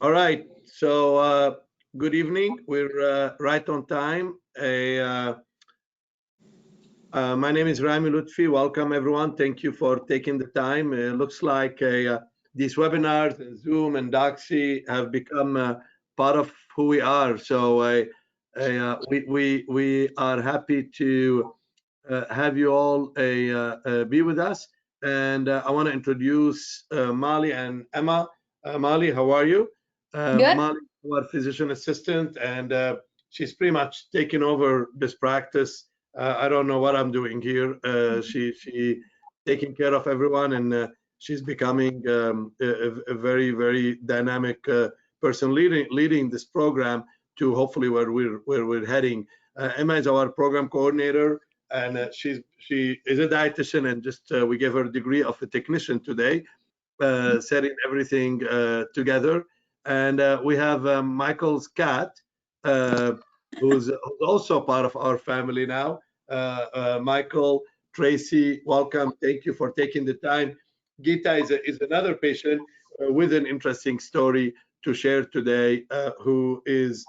All right. So, good evening. We're right on time. My name is Rami Lutfi. Welcome, everyone. Thank you for taking the time. It looks like these webinars, Zoom and Doxy, have become part of who we are. So, we are happy to have you all be with us. And I want to introduce Mali and Emma. Mali, how are you? Good. Mali, our physician assistant, and she's pretty much taken over this practice. I don't know what I'm doing here. She taking care of everyone, and she's becoming a very dynamic person leading this program to hopefully where we're heading. Emma is our program coordinator, and she is a dietitian, and just we gave her a degree of a technician today, setting everything together. And we have Michael's cat, uh, who's also part of our family now. Michael, Tracy, welcome. Thank you for taking the time. Gita is another patient with an interesting story to share today, who is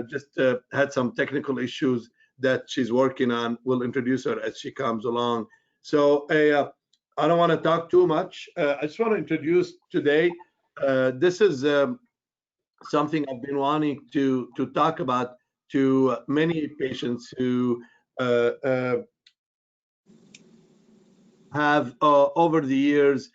just had some technical issues that she's working on. We'll introduce her as she comes along. So I don't want to talk too much. I just want to introduce today. This is something I've been wanting to talk about to many patients who uh, uh, have over the years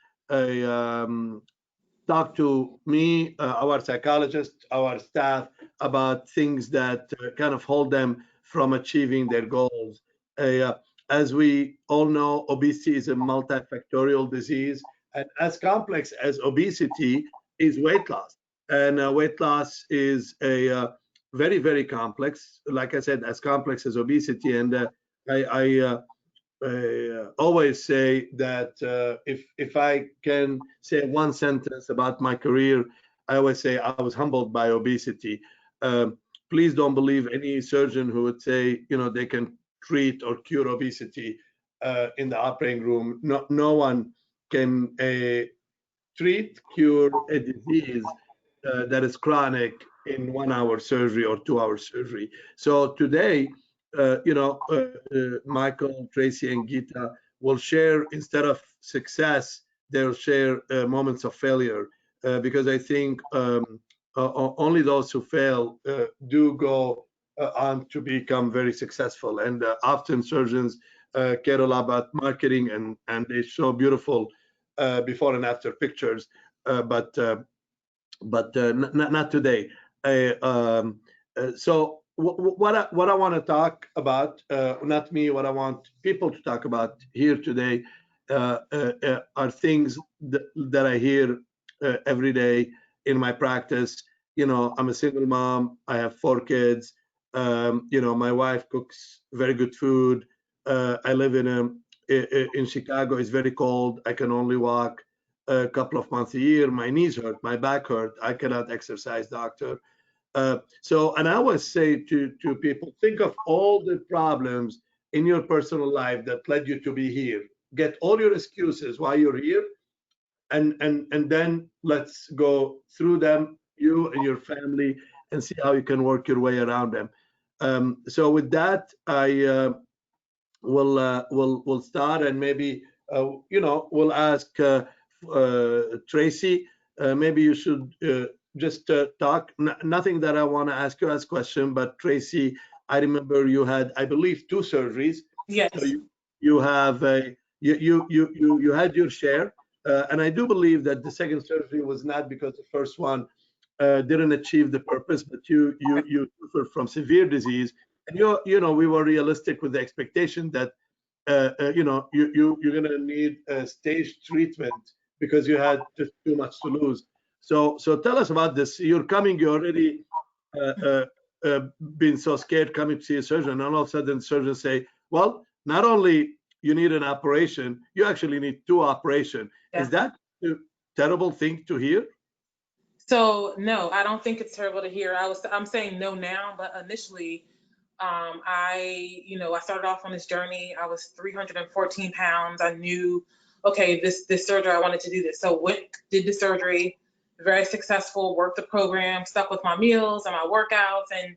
talked to me, our psychologists, our staff, about things that kind of hold them from achieving their goals. Uh, as we all know, obesity is a multifactorial disease, and as complex as obesity is weight loss. And weight loss is a very complex, like I said, as complex as obesity. And I always say that if I can say one sentence about my career, I always say I was humbled by obesity. Um, Please don't believe any surgeon who would say, they can treat or cure obesity in the operating room. No one can treat, cure a disease that is chronic in 1 hour surgery or 2 hour surgery. So today, Michael, Tracy, and Gita will share, instead of success, they'll share moments of failure, because I think only those who fail do go on to become very successful. And often surgeons care a lot about marketing, and they show beautiful before and after pictures, but not today. So what I want to talk about, not me, what I want people to talk about here today are things that I hear every day in my practice. I'm a single mom. I have 4 kids. My wife cooks very good food. I live in Chicago. It's very cold. I can only walk a couple of months a year. My knees hurt, my back hurt. I cannot exercise, doctor. And I always say to people, think of all the problems in your personal life that led you to be here. Get all your excuses why you're here, and then let's go through them, you and your family, and see how you can work your way around them. So with that, I we'll start, and maybe we'll ask Tracy. Maybe you should just talk. Nothing that I want to ask you as question, but Tracy, I remember you had, I believe, 2 surgeries. Yes. So you have a you had your share, and I do believe that the second surgery was not because the first one didn't achieve the purpose, but you suffered from severe disease, and we were realistic with the expectation that you're gonna need a stage treatment because you had just too much to lose. So tell us about this. You're already uh, uh, been so scared coming to see a surgeon, and all of a sudden surgeons say, well, not only you need an operation, you actually need 2 operations. Yeah. Is that a terrible thing to hear? So no, I don't think it's terrible to hear. I'm saying no now, but initially, I started off on this journey. I was 314 pounds. I knew, okay, this surgery, I wanted to do this. So went, did the surgery, very successful, worked the program, stuck with my meals and my workouts, and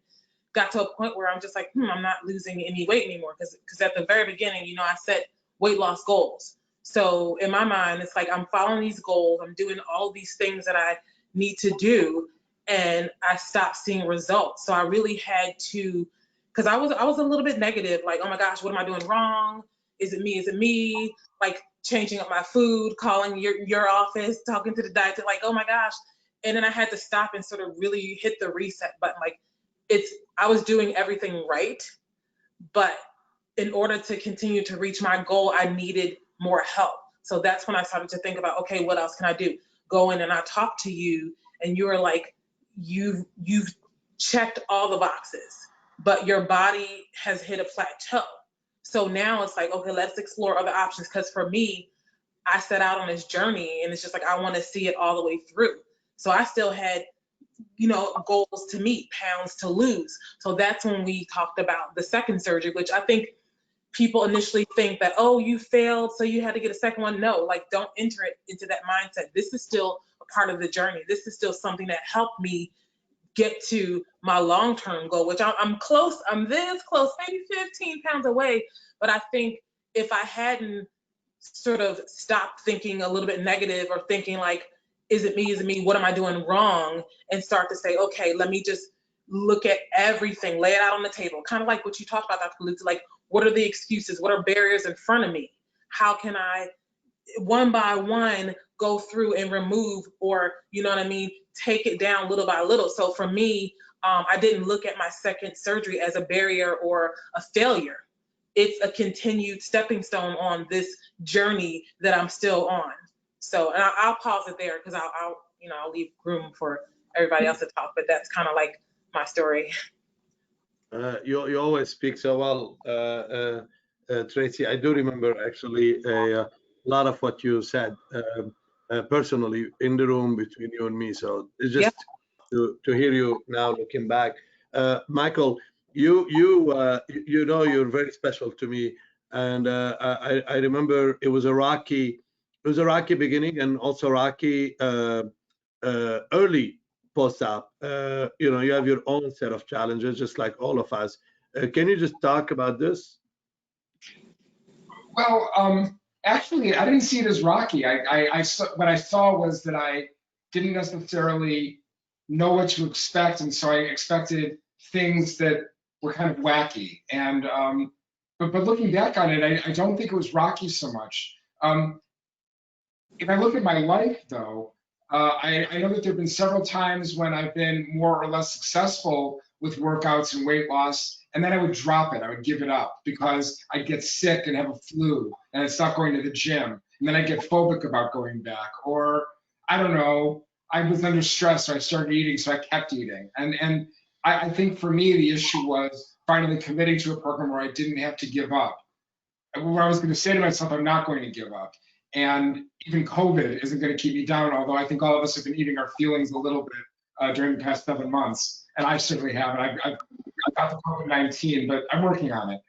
got to a point where I'm just like, I'm not losing any weight anymore. Because at the very beginning, you know, I set weight loss goals. So in my mind, it's like I'm following these goals, I'm doing all these things that I need to do, and I stopped seeing results. So I really had to, because I was a little bit negative, like, oh my gosh, what am I doing wrong? Is it me? Is it me? Like changing up my food, calling your office, talking to the diet, like, oh my gosh. And then I had to stop and sort of really hit the reset button. Like I was doing everything right, but in order to continue to reach my goal, I needed more help. So that's when I started to think about, okay, what else can I do? Go in and I talked to you, and you were like, you've checked all the boxes, but your body has hit a plateau. So now it's like, okay, let's explore other options. Because for me, I set out on this journey, and it's just like I want to see it all the way through. So I still had, you know, goals to meet, pounds to lose. So that's when we talked about the second surgery, which I think people initially think that, oh, you failed, so you had to get a second one. No, like, don't enter it into that mindset. This is still a part of the journey. This is still something that helped me get to my long-term goal, which I'm close. I'm this close, maybe 15 pounds away. But I think if I hadn't sort of stopped thinking a little bit negative, or thinking like, is it me? Is it me? What am I doing wrong? And start to say, okay, let me just look at everything, lay it out on the table. Kind of like what you talked about, Dr. Palooza, like, what are the excuses? What are barriers in front of me? How can I, one by one, go through and remove, or, you know what I mean, take it down little by little. So for me, I didn't look at my second surgery as a barrier or a failure. It's a continued stepping stone on this journey that I'm still on. So, and I'll pause it there, because I'll leave room for everybody else to talk, but that's kind of like my story. You always speak so well, Tracy. I do remember actually a lot of what you said personally in the room between you and me. So it's just to hear you now looking back. Michael, you know, you're very special to me, and I remember it was a rocky beginning, and also rocky early post-op. You know, you have your own set of challenges, just like all of us. Can you just talk about this? Well, actually, I didn't see it as rocky. What I saw was that I didn't necessarily know what to expect, and so I expected things that were kind of wacky. And but looking back on it, I don't think it was rocky so much. If I look at my life, though, I know that there have been several times when I've been more or less successful with workouts and weight loss, and then I would drop it. I would give it up because I'd get sick and have a flu, and I'd stop going to the gym, and then I'd get phobic about going back. Or I don't know, I was under stress, so I started eating, so I kept eating. And I think for me, the issue was finally committing to a program where I didn't have to give up, where I was going to say to myself, I'm not going to give up. And even COVID isn't going to keep me down, although I think all of us have been eating our feelings a little bit during the past 7 months. And I certainly have. And I've got the COVID-19, but I'm working on it.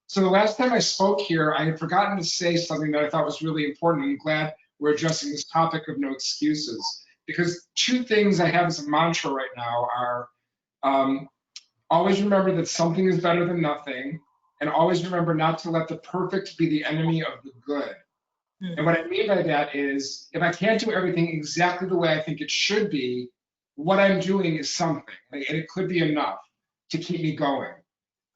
So the last time I spoke here, I had forgotten to say something that I thought was really important. I'm glad we're addressing this topic of no excuses. Because two things I have as a mantra right now are always remember that something is better than nothing, and always remember not to let the perfect be the enemy of the good. And what I mean by that is, if I can't do everything exactly the way I think it should be, what I'm doing is something, and it could be enough to keep me going.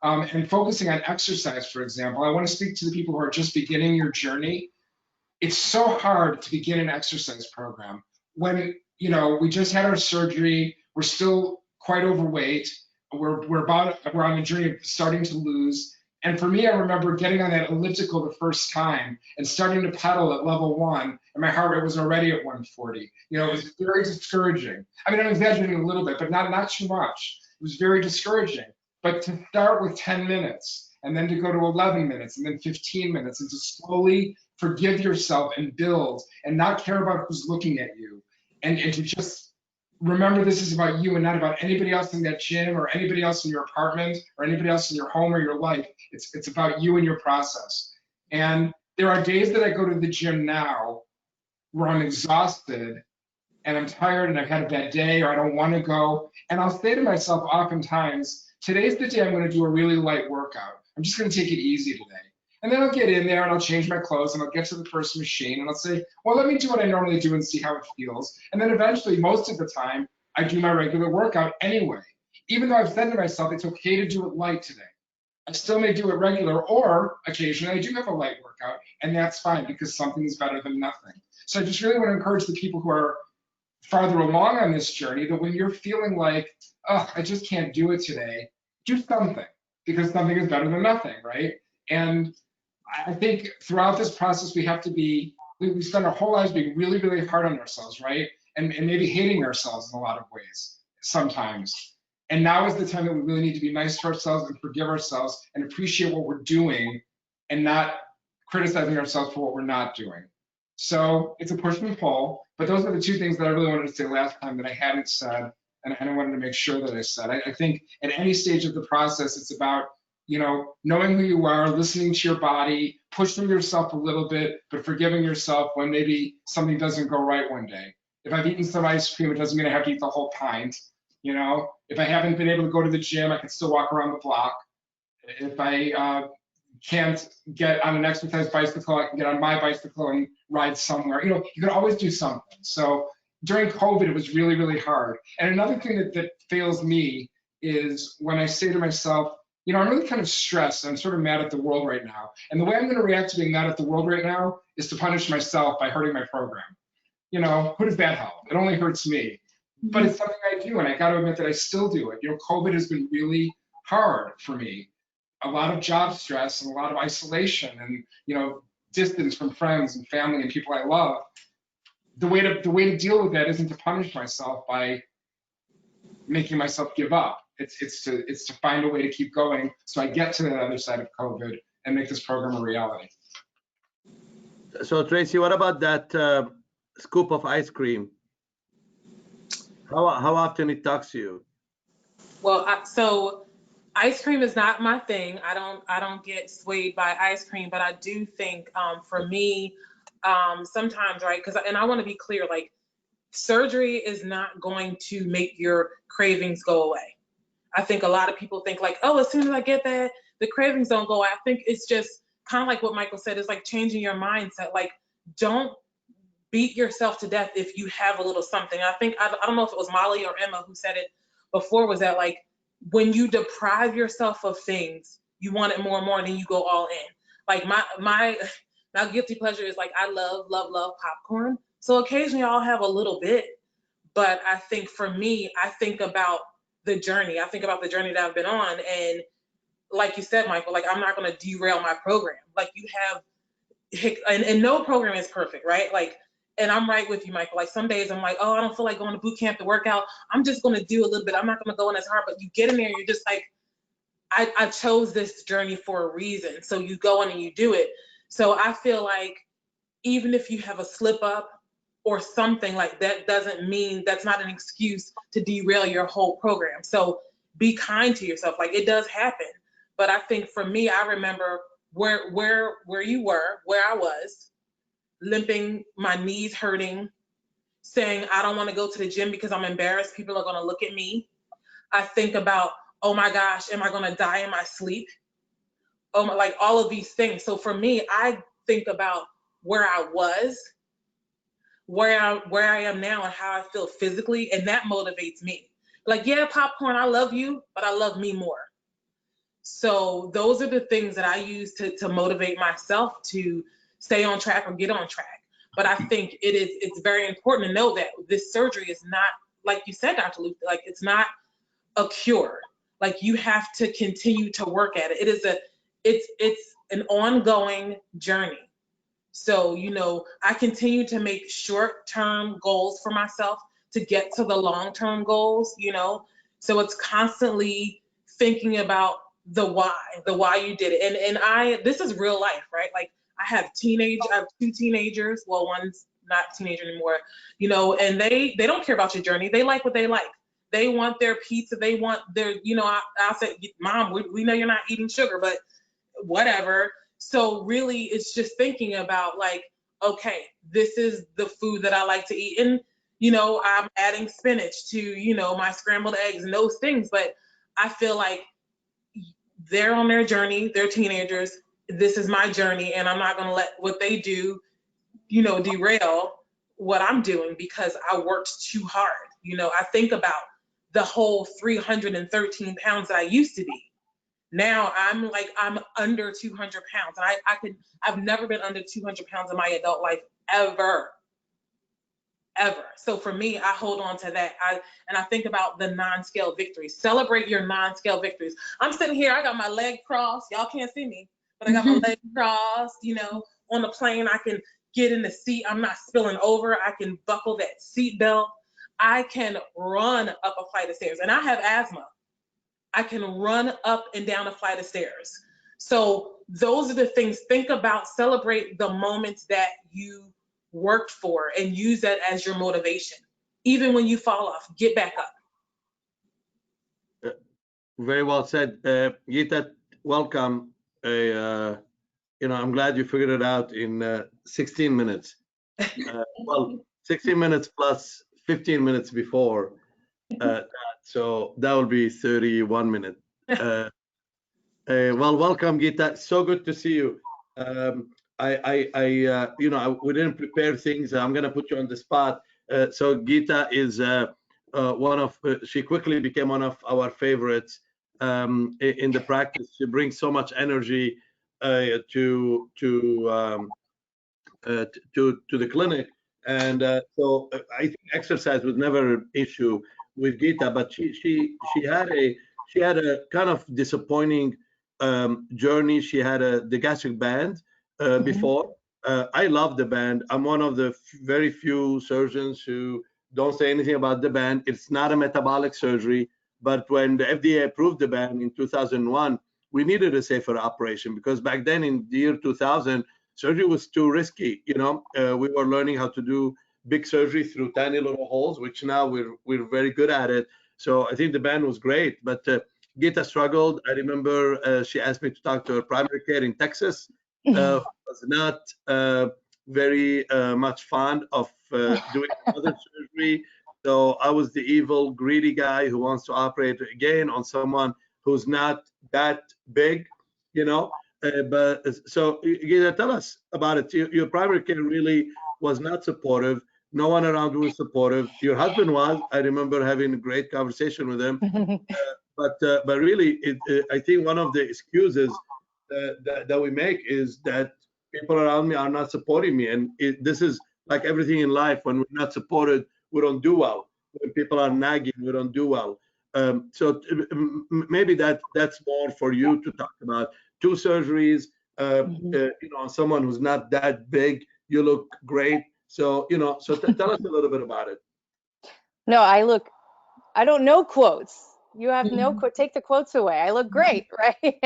And focusing on exercise, for example, I want to speak to the people who are just beginning your journey. It's so hard to begin an exercise program when, you know, we just had our surgery, we're still quite overweight, we're on a journey of starting to lose. And for me, I remember getting on that elliptical the first time and starting to pedal at level 1, and my heart rate was already at 140. You know, it was very discouraging. I mean, I'm exaggerating a little bit, but not too much. It was very discouraging. But to start with 10 minutes, and then to go to 11 minutes, and then 15 minutes, and to slowly forgive yourself and build, and not care about who's looking at you, and to just remember this is about you and not about anybody else in that gym or anybody else in your apartment or anybody else in your home or your life. It's about you and your process. And there are days that I go to the gym now where I'm exhausted and I'm tired and I've had a bad day or I don't want to go. And I'll say to myself oftentimes, today's the day I'm going to do a really light workout. I'm just going to take it easy today. And then I'll get in there and I'll change my clothes and I'll get to the first machine and I'll say, well, let me do what I normally do and see how it feels. And then eventually, most of the time, I do my regular workout anyway. Even though I've said to myself, it's okay to do it light today. I still may do it regular, or occasionally I do have a light workout, and that's fine because something is better than nothing. So I just really want to encourage the people who are farther along on this journey that when you're feeling like, oh, I just can't do it today, do something because something is better than nothing, right? And I think throughout this process, we have to be, we spend our whole lives being really, really hard on ourselves, right? And maybe hating ourselves in a lot of ways sometimes. And now is the time that we really need to be nice to ourselves and forgive ourselves and appreciate what we're doing and not criticizing ourselves for what we're not doing. So it's a push and pull, but those are the two things that I really wanted to say last time that I hadn't said, and I wanted to make sure that I said. I think at any stage of the process, it's about, you know, knowing who you are, listening to your body, pushing yourself a little bit, but forgiving yourself when maybe something doesn't go right one day. If I've eaten some ice cream, it doesn't mean I have to eat the whole pint. You know, if I haven't been able to go to the gym, I can still walk around the block. If I can't get on an exercise bicycle, I can get on my bicycle and ride somewhere. You know, you can always do something. So during COVID, it was really, really hard. And another thing that fails me is when I say to myself, you know, I'm really kind of stressed. I'm sort of mad at the world right now. And the way I'm going to react to being mad at the world right now is to punish myself by hurting my program. You know, who does that help? It only hurts me. But it's something I do, and I got to admit that I still do it. You know, COVID has been really hard for me. A lot of job stress and a lot of isolation and, you know, distance from friends and family and people I love. The way to deal with that isn't to punish myself by making myself give up. It's to find a way to keep going so I get to the other side of COVID and make this program a reality. So Tracy, what about that scoop of ice cream? How often it talks to you? Well, so ice cream is not my thing. I don't get swayed by ice cream, but I do think for me, sometimes, right? And I want to be clear, like surgery is not going to make your cravings go away. I think a lot of people think like, oh, as soon as I get that, the cravings don't go away. I think it's just kind of like what Michael said, it's like changing your mindset. Like, don't beat yourself to death if you have a little something. I think, I don't know if it was Molly or Emma who said it before, was that like, when you deprive yourself of things, you want it more and more, and then you go all in. Like my guilty pleasure is like, I love popcorn. So occasionally I'll have a little bit, but I think for me, I think about the journey. I think about the journey that I've been on. And like you said, Michael, like I'm not going to derail my program. Like you have, and no program is perfect, right? Like, and I'm right with you, Michael. Like some days I'm like, oh, I don't feel like going to boot camp to work out. I'm just going to do a little bit. I'm not going to go in as hard, but you get in there and you're just like, I chose this journey for a reason. So you go in and you do it. So I feel like even if you have a slip up or something, like that doesn't mean, that's not an excuse to derail your whole program. So be kind to yourself. Like it does happen. But I think for me, I remember where you were, where I was, limping, my knees hurting, saying I don't want to go to the gym because I'm embarrassed. People are going to look at me. I think about, oh my gosh, am I going to die in my sleep? Oh my, like all of these things. So for me, I think about where I was, where I am now, and how I feel physically, and that motivates me. Like, yeah, popcorn, I love you, but I love me more. So those are the things that I use to motivate myself to stay on track or get on track. But I think it's very important to know that this surgery is not, like you said, Dr. Luke, like it's not a cure. Like you have to continue to work at it. It's an ongoing journey. So, you know, I continue to make short-term goals for myself to get to the long-term goals, you know. So it's constantly thinking about the why you did it. And this is real life, right? Like I have two teenagers. Well, one's not a teenager anymore, you know, and they don't care about your journey. They like what they like. They want their pizza. They want their, you know, I'll say, Mom, we know you're not eating sugar, but whatever. So really it's just thinking about like, okay, this is the food that I like to eat. And You know, I'm adding spinach to, you know, my scrambled eggs and those things. But I feel like they're on their journey. They're teenagers. This is my journey, and I'm not going to let what they do, you know, derail what I'm doing because I worked too hard. You know, I think about the whole 313 pounds that I used to be. Now I'm under 200 pounds, and I've never been under 200 pounds in my adult life ever. So for me, I hold on to that. I think about the non-scale victories. Celebrate your non-scale victories. I'm sitting here, I got my leg crossed. Y'all can't see me, but I got my leg crossed, you know, on the plane. I can get in the seat. I'm not spilling over. I can buckle that seat belt. I can run up a flight of stairs, and I have asthma. I can run up and down a flight of stairs. So those are the things. Think about, celebrate the moments that you worked for and use that as your motivation. Even when you fall off, get back up. Very well said. Geeta, welcome. You know, I'm glad you figured it out in 16 minutes. Well, 16 minutes plus 15 minutes before that, so that will be 31 minutes. Well, welcome, Geeta. So good to see you. You know, we didn't prepare things. I'm going to put you on the spot. So Geeta is she quickly became one of our favorites in the practice. She brings so much energy to the clinic, and so I think exercise was never an issue with Geeta, but she had a kind of disappointing journey. She had the gastric band before. I love the band. I'm one of the very few surgeons who don't say anything about the band. It's not a metabolic surgery, but when the FDA approved the band in 2001, we needed a safer operation because back then in the year 2000, surgery was too risky. You know, we were learning how to do big surgery through tiny little holes, which now we're very good at it. So I think the band was great, but Geeta struggled. I remember she asked me to talk to her primary care in Texas. Was not very much fond of doing another surgery. So I was the evil, greedy guy who wants to operate again on someone who's not that big, you know. But so, Geeta, tell us about it. Your primary care really was not supportive. No one around was supportive. Your husband was. I remember having a great conversation with him. But really, I think one of the excuses that we make is that people around me are not supporting me, and this is like everything in life. When we're not supported, we don't do well. When people are nagging, we don't do well. So maybe that's more for you to talk about. 2 surgeries, you know, someone who's not that big, you look great. So, you know, so tell us a little bit about it. No, I don't know quotes. You have no quote. Take the quotes away. I look great, right?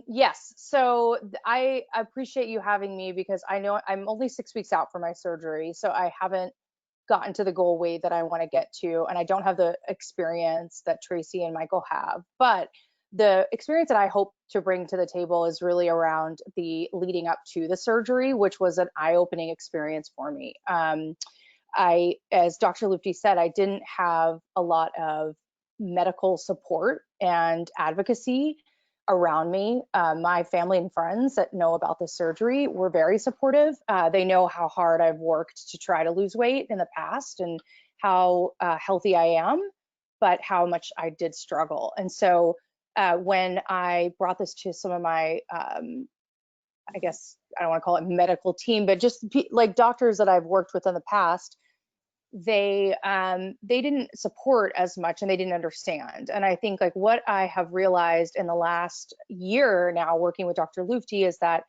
Yes. So I appreciate you having me because I know I'm only 6 weeks out from my surgery, so I haven't gotten to the goal weight that I want to get to, and I don't have the experience that Tracy and Michael have. But the experience that I hope to bring to the table is really around the leading up to the surgery, which was an eye-opening experience for me. As Dr. Lufti said, I didn't have a lot of medical support and advocacy around me. My family and friends that know about the surgery were very supportive. They know how hard I've worked to try to lose weight in the past and how healthy I am, but how much I did struggle. And so when I brought this to some of my, I guess I don't want to call it medical team, but just like doctors that I've worked with in the past, they didn't support as much and they didn't understand. And I think like what I have realized in the last year now working with Dr. Lufti is that,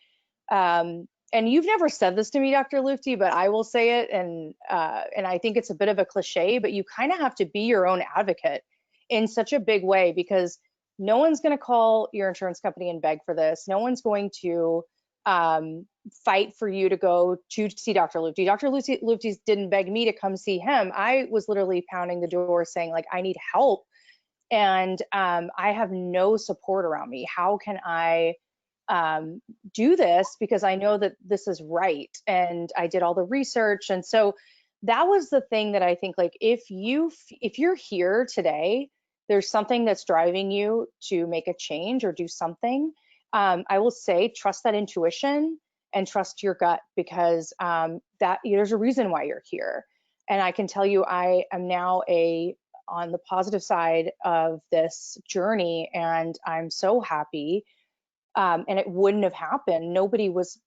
and you've never said this to me, Dr. Lufti, but I will say it, and I think it's a bit of a cliche, but you kind of have to be your own advocate in such a big way because no one's going to call your insurance company and beg for this. No one's going to fight for you to go to see Dr. Lufti. Dr. Lufti didn't beg me to come see him. I was literally pounding the door saying like, I need help. And I have no support around me. How can I do this? Because I know that this is right. And I did all the research. And so that was the thing that I think, like, if you're here today, there's something that's driving you to make a change or do something. I will say, trust that intuition and trust your gut, because there's a reason why you're here. And I can tell you, I am now on the positive side of this journey, and I'm so happy. And it wouldn't have happened. Nobody was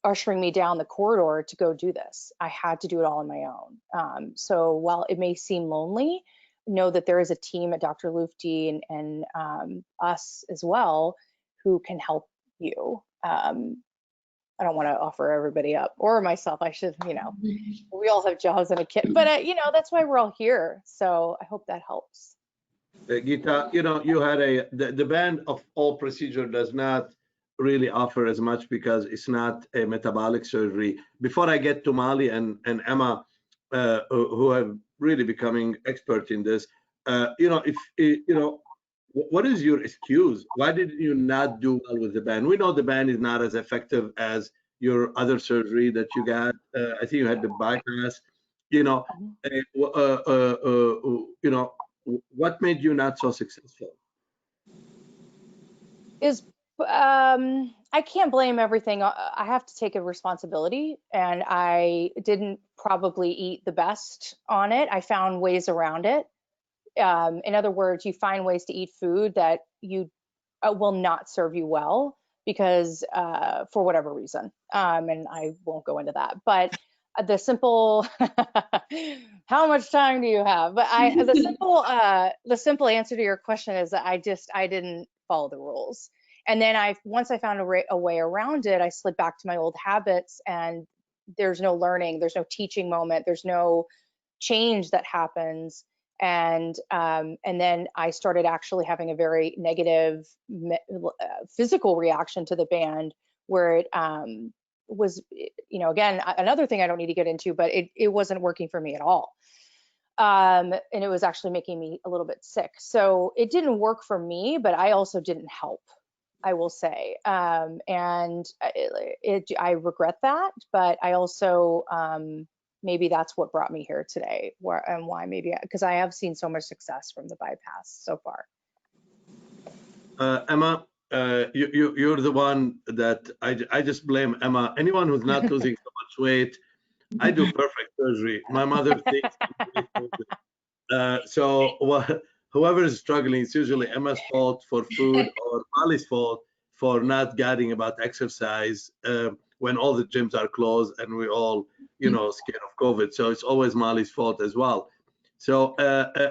ushering me down the corridor to go do this. I had to do it all on my own. So while it may seem lonely, know that there is a team at Dr. Lufti and us as well who can help you. I don't want to offer everybody up, or myself. I should, we all have jobs and a kid, but that's why we're all here. So I hope that helps. Gita, you had the band of all procedure does not really offer as much because it's not a metabolic surgery. Before I get to Molly and Emma, who have really becoming expert in this, what is your excuse? Why did you not do well with the band? We know the band is not as effective as your other surgery that you got. I think you had the bypass. What made you not so successful? I can't blame everything. I have to take a responsibility, and I didn't probably eat the best on it. I found ways around it. In other words, you find ways to eat food that you will not serve you well because for whatever reason. And I won't go into that, but the simple, how much time do you have? But the simple answer to your question is that I didn't follow the rules. And then once I found a way around it, I slid back to my old habits, and there's no learning, there's no teaching moment, there's no change that happens. And then I started actually having a very negative physical reaction to the band, where it was, again, another thing I don't need to get into, but it wasn't working for me at all. And it was actually making me a little bit sick. So it didn't work for me, but I also didn't help, I will say. And I regret that, but I also, maybe that's what brought me here today, and why because I have seen so much success from the bypass so far. Emma, you're the one that I just blame Emma. Anyone who's not losing so much weight, I do perfect surgery. My mother thinks whoever is struggling, it's usually Emma's fault for food or Molly's fault for not guiding about exercise when all the gyms are closed and we all, scared of COVID. So it's always Molly's fault as well. So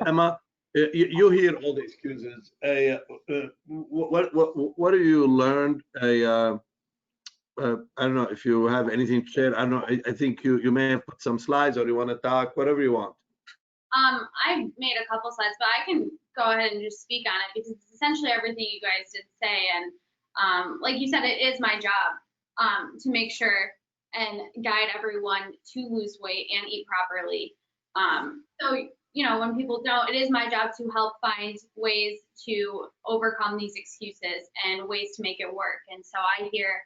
Emma, you hear all the excuses. What have you learned? I don't know if you have anything to share. I don't know. I think you may have put some slides, or you want to talk, whatever you want. I made a couple slides, but I can go ahead and just speak on it because it's essentially everything you guys did say. And like you said, it is my job to make sure and guide everyone to lose weight and eat properly. So, when people don't, it is my job to help find ways to overcome these excuses and ways to make it work. And so I hear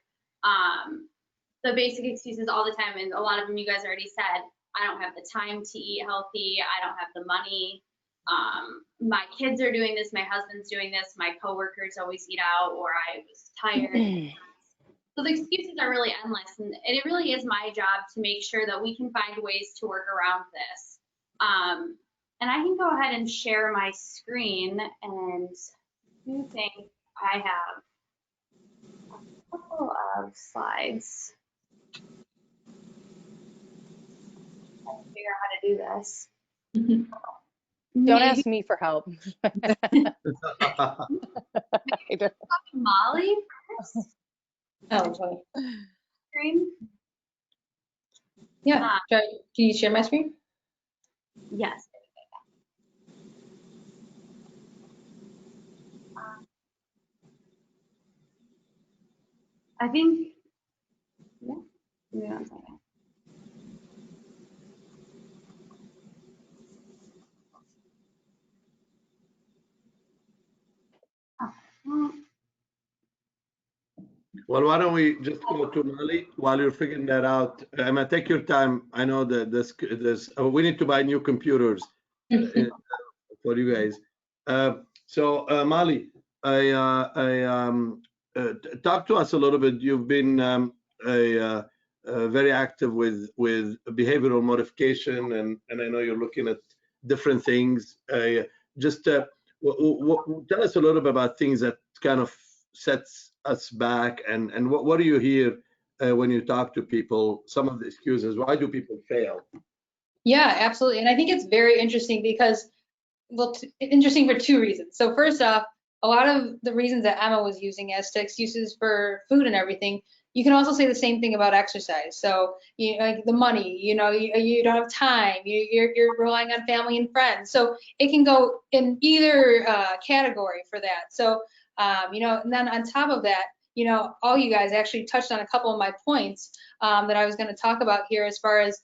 the basic excuses all the time, and a lot of them you guys already said. I don't have the time to eat healthy. I don't have the money. My kids are doing this. My husband's doing this. My coworkers always eat out, or I was tired. So the excuses are really endless, and it really is my job to make sure that we can find ways to work around this. And I can go ahead and share my screen, and I think I have a couple of slides. Figure out how to do this. Don't ask me for help. Molly first. Oh, sorry. Screen. Yeah. Can you share my screen? Yes. I think. Yeah. Give me 1 second. Well, why don't we just go to Mali while you're figuring that out? Emma, take your time. I know that we need to buy new computers for you guys. Mali, talk to us a little bit. You've been very active with behavioral modification, and I know you're looking at different things. Just tell us a little bit about things that kind of sets us back, and what do you hear when you talk to people? Some of the excuses. Why do people fail? Yeah, absolutely. And I think it's very interesting because, well, interesting for two reasons. So first off, a lot of the reasons that Emma was using as to excuses for food and everything, you can also say the same thing about exercise. So like the money, you don't have time, you're relying on family and friends. So it can go in either category for that. So, and then on top of that, all you guys actually touched on a couple of my points that I was going to talk about here as far as,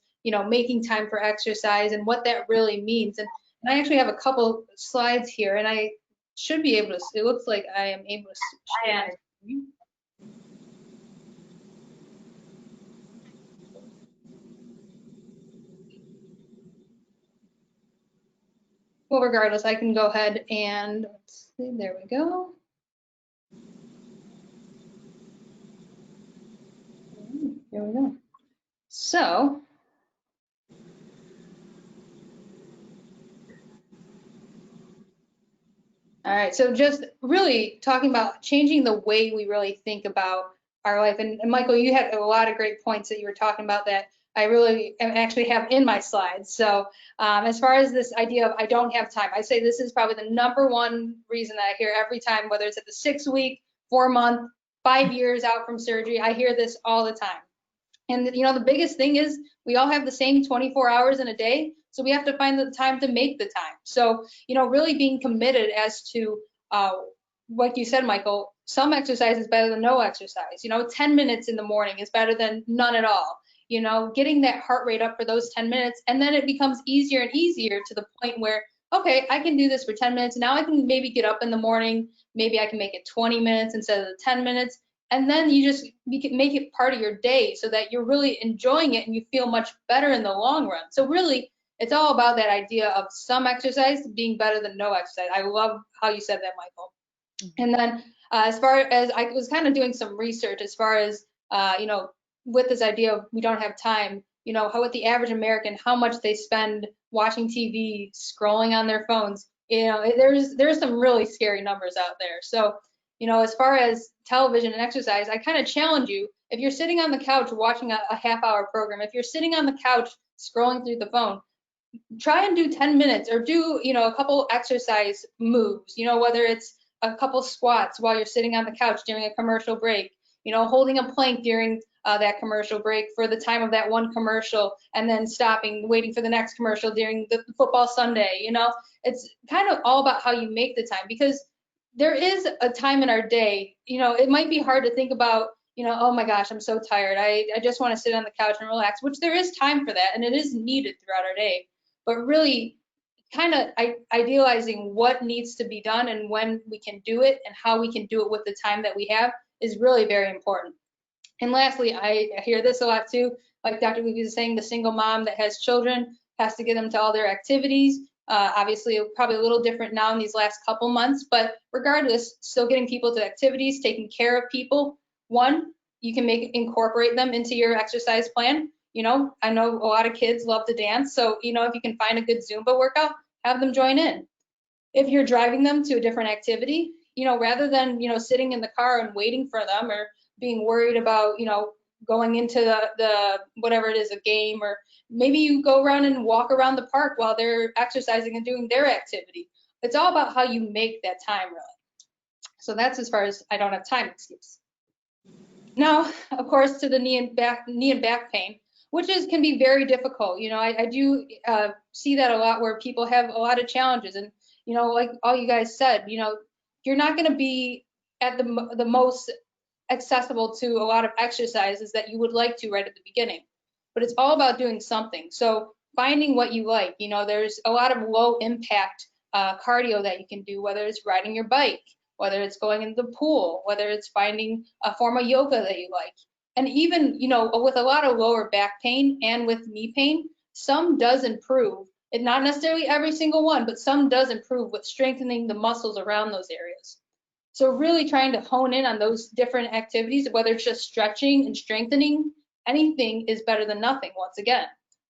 making time for exercise and what that really means. And I actually have a couple slides here, and I should be able to, it looks like I am able to share my screen. Well, regardless, I can go ahead and, let's see, there we go. Here we go. So, all right, so just really talking about changing the way we really think about our life. And Michael, you had a lot of great points that you were talking about that I really actually have in my slides. So as far as this idea of I don't have time, I say this is probably the #1 reason that I hear every time, whether it's at the 6-week, 4-month, 5 years out from surgery, I hear this all the time. And the biggest thing is we all have the same 24 hours in a day, so we have to find the time to make the time. So really being committed as to what you said, Michael, some exercise is better than no exercise. 10 minutes in the morning is better than none at all. Getting that heart rate up for those 10 minutes, and then it becomes easier and easier to the point where, okay, I can do this for 10 minutes. Now I can maybe get up in the morning, maybe I can make it 20 minutes instead of the 10 minutes. And then you can make it part of your day so that you're really enjoying it and you feel much better in the long run. So really, it's all about that idea of some exercise being better than no exercise. I love how you said that, Michael. And then as far as I was kind of doing some research as far as, with this idea of we don't have time, how with the average American, how much they spend watching TV, scrolling on their phones, there's some really scary numbers out there. So, as far as television and exercise, I kind of challenge you, if you're sitting on the couch watching a half-hour program, if you're sitting on the couch scrolling through the phone, try and do 10 minutes or do, a couple exercise moves, whether it's a couple squats while you're sitting on the couch during a commercial break, holding a plank during that commercial break for the time of that one commercial, and then stopping, waiting for the next commercial during the football Sunday. It's kind of all about how you make the time, because there is a time in our day, it might be hard to think about, oh my gosh, I'm so tired. I just want to sit on the couch and relax, which there is time for that, and it is needed throughout our day. But really kind of idealizing what needs to be done and when we can do it and how we can do it with the time that we have is really very important. And lastly, I hear this a lot too, like Dr. Levy was saying, the single mom that has children has to get them to all their activities. Obviously, probably a little different now in these last couple months, but regardless, still getting people to activities, taking care of people. One, you can incorporate them into your exercise plan. I know a lot of kids love to dance, so if you can find a good Zumba workout, have them join in. If you're driving them to a different activity, rather than sitting in the car and waiting for them, or being worried about going into the whatever it is, a game, or maybe you go around and walk around the park while they're exercising and doing their activity. It's all about how you make that time, really. So that's as far as I don't have time excuse. Now, of course, to the knee and back pain, which can be very difficult. I do see that a lot, where people have a lot of challenges, and like all you guys said, you're not going to be at the most accessible to a lot of exercises that you would like to right at the beginning, but it's all about doing something. So finding what you like. There's a lot of low impact cardio that you can do, whether it's riding your bike, whether it's going into the pool, whether it's finding a form of yoga that you like. And even, with a lot of lower back pain and with knee pain, some does improve. And not necessarily every single one, but some does improve with strengthening the muscles around those areas. So really trying to hone in on those different activities, whether it's just stretching and strengthening, anything is better than nothing, once again.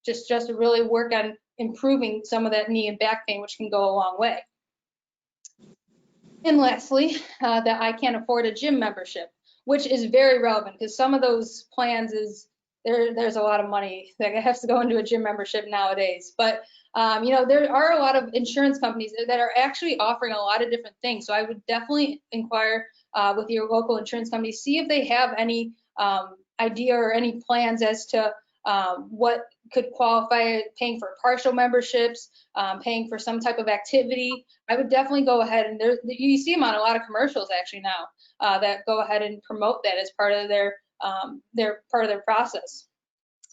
Just to really work on improving some of that knee and back pain, which can go a long way. And lastly, that I can't afford a gym membership, which is very relevant because some of those plans there's a lot of money that has to go into a gym membership nowadays. But there are a lot of insurance companies that are actually offering a lot of different things. So I would definitely inquire with your local insurance company, see if they have any idea or any plans as to what could qualify, paying for partial memberships, paying for some type of activity. I would definitely go ahead, and you see them on a lot of commercials actually now that go ahead and promote that as part of their process.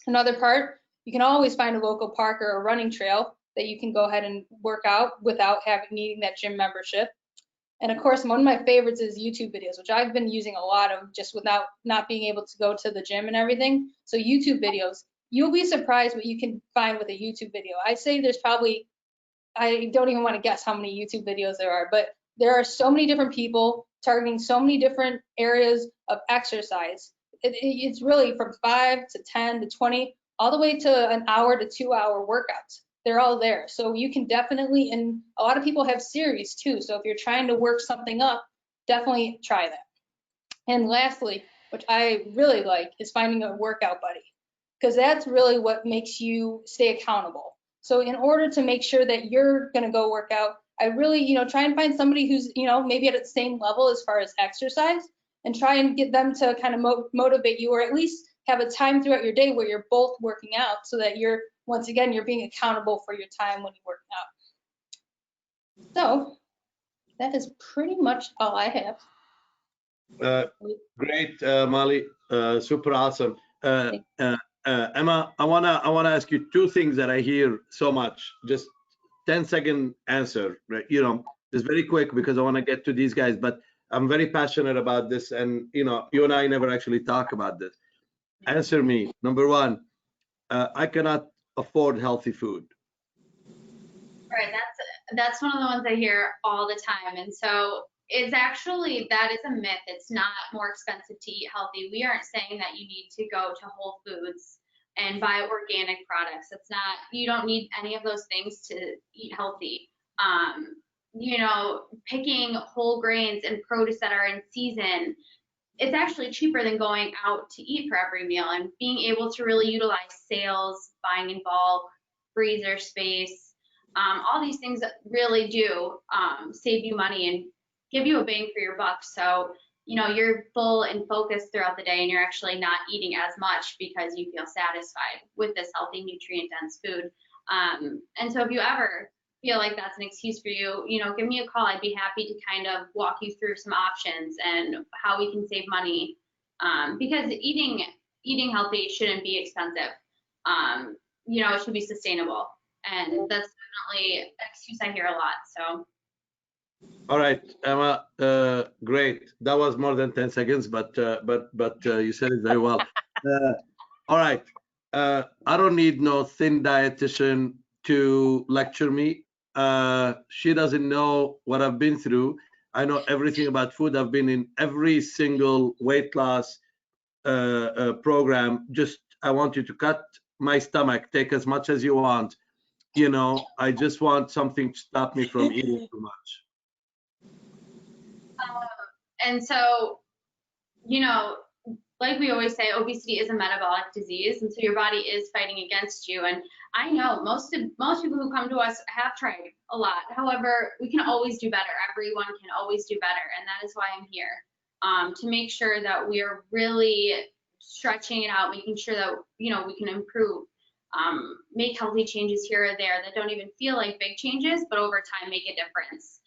Another part, you can always find a local park or a running trail that you can go ahead and work out without needing that gym membership. And of course, one of my favorites is YouTube videos, which I've been using a lot of just without not being able to go to the gym and everything. So YouTube videos, you'll be surprised what you can find with a YouTube video. I say there's probably, I don't even want to guess how many YouTube videos there are, but there are so many different people targeting so many different areas of exercise. It's really from 5 to 10 to 20, all the way to an hour to 2 hour workouts. They're all there. So you can definitely, and a lot of people have series too. So if you're trying to work something up, definitely try that. And lastly, which I really like, is finding a workout buddy, because that's really what makes you stay accountable. So in order to make sure that you're going to go work out, I really, try and find somebody who's, maybe at the same level as far as exercise, and try and get them to kind of motivate you, or at least have a time throughout your day where you're both working out, so that once again, you're being accountable for your time when you work out. So that is pretty much all I have. Great, Molly. Super awesome. Emma, I wanna ask you two things that I hear so much. Just 10-second answer, right? Just very quick, because I want to get to these guys, but I'm very passionate about this, and you and I never actually talk about this. Answer me. Number one, I cannot afford healthy food. Right, that's one of the ones I hear all the time. And so that is a myth. It's not more expensive to eat healthy. We aren't saying that you need to go to Whole Foods and buy organic products. You don't need any of those things to eat healthy. Picking whole grains and produce that are in season, it's actually cheaper than going out to eat for every meal, and being able to really utilize sales, buying in bulk, freezer space, all these things that really do save you money and give you a bang for your buck. So, you're full and focused throughout the day, and you're actually not eating as much because you feel satisfied with this healthy, nutrient-dense food. And so if you ever feel like that's an excuse for you, give me a call. I'd be happy to kind of walk you through some options and how we can save money. Because eating healthy shouldn't be expensive. It should be sustainable. And that's definitely an excuse I hear a lot. So. All right, Emma, great. That was more than 10 seconds, but you said it very well. All right, I don't need no thin dietitian to lecture me. She doesn't know what I've been through. I know everything about food. I've been in every single weight loss program. Just, I want you to cut my stomach, take as much as you want. I just want something to stop me from eating too much. And so, like we always say, obesity is a metabolic disease, and so your body is fighting against you. And I know most people who come to us have tried a lot. However, we can always do better. Everyone can always do better, and that is why I'm here, to make sure that we are really stretching it out, making sure that we can improve, make healthy changes here or there that don't even feel like big changes, but over time make a difference.